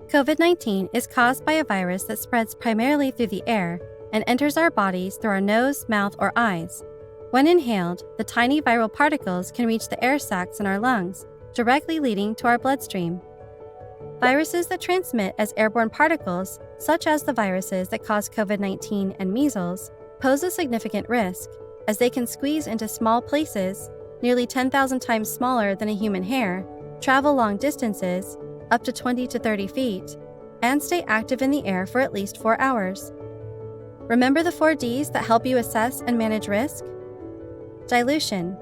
COVID-19 is caused by a virus that spreads primarily through the air and enters our bodies through our nose, mouth, or eyes. When inhaled, the tiny viral particles can reach the air sacs in our lungs, directly leading to our bloodstream. Viruses that transmit as airborne particles, such as the viruses that cause COVID-19 and measles, pose a significant risk, as they can squeeze into small places, nearly 10,000 times smaller than a human hair, travel long distances, up to 20 to 30 feet, and stay active in the air for at least 4 hours. Remember the 4 Ds that help you assess and manage risk? Dilution,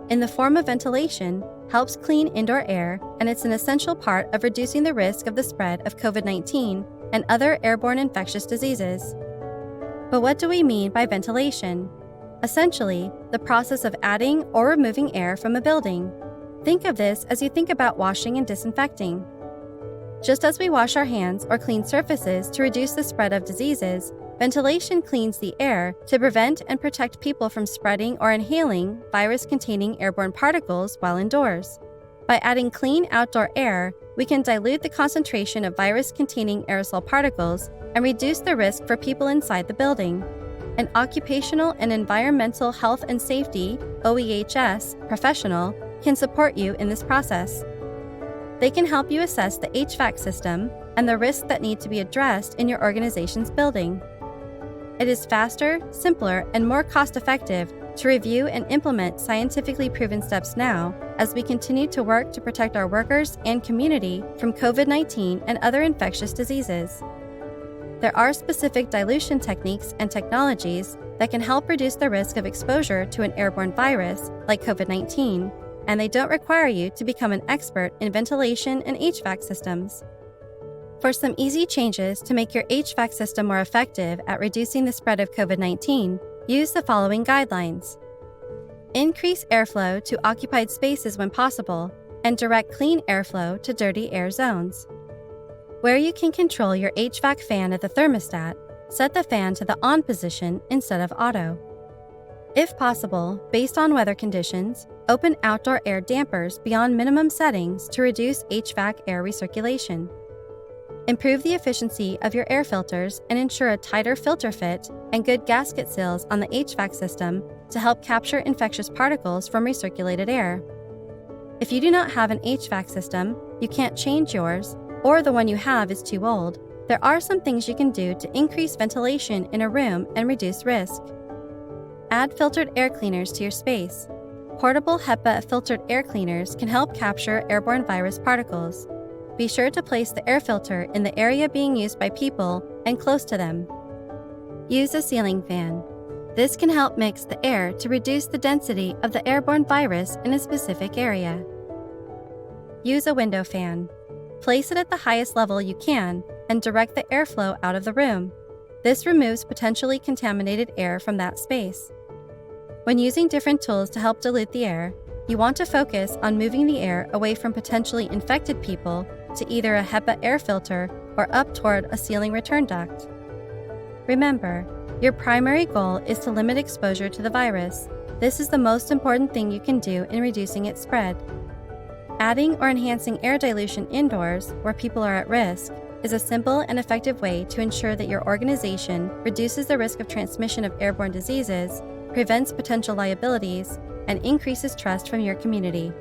in the form of ventilation, helps clean indoor air, and it's an essential part of reducing the risk of the spread of COVID-19 and other airborne infectious diseases. But what do we mean by ventilation? Essentially, the process of adding or removing air from a building. Think of this as you think about washing and disinfecting. Just as we wash our hands or clean surfaces to reduce the spread of diseases, ventilation cleans the air to prevent and protect people from spreading or inhaling virus-containing airborne particles while indoors. By adding clean outdoor air, we can dilute the concentration of virus-containing aerosol particles and reduce the risk for people inside the building. An occupational and environmental health and safety (OEHS) professional can support you in this process. They can help you assess the HVAC system and the risks that need to be addressed in your organization's building. It is faster, simpler, and more cost-effective to review and implement scientifically proven steps now as we continue to work to protect our workers and community from COVID-19 and other infectious diseases. There are specific dilution techniques and technologies that can help reduce the risk of exposure to an airborne virus like COVID-19, and they don't require you to become an expert in ventilation and HVAC systems. For some easy changes to make your HVAC system more effective at reducing the spread of COVID-19, use the following guidelines. Increase airflow to occupied spaces when possible, and direct clean airflow to dirty air zones. Where you can control your HVAC fan at the thermostat, set the fan to the on position instead of auto. If possible, based on weather conditions, open outdoor air dampers beyond minimum settings to reduce HVAC air recirculation. Improve the efficiency of your air filters and ensure a tighter filter fit and good gasket seals on the HVAC system to help capture infectious particles from recirculated air. If you do not have an HVAC system, you can't change yours, or the one you have is too old, there are some things you can do to increase ventilation in a room and reduce risk. Add filtered air cleaners to your space. Portable HEPA filtered air cleaners can help capture airborne virus particles. Be sure to place the air filter in the area being used by people and close to them. Use a ceiling fan. This can help mix the air to reduce the density of the airborne virus in a specific area. Use a window fan. Place it at the highest level you can and direct the airflow out of the room. This removes potentially contaminated air from that space. When using different tools to help dilute the air, you want to focus on moving the air away from potentially infected people to either a HEPA air filter or up toward a ceiling return duct. Remember, your primary goal is to limit exposure to the virus. This is the most important thing you can do in reducing its spread. Adding or enhancing air dilution indoors, where people are at risk, is a simple and effective way to ensure that your organization reduces the risk of transmission of airborne diseases, prevents potential liabilities, and increases trust from your community.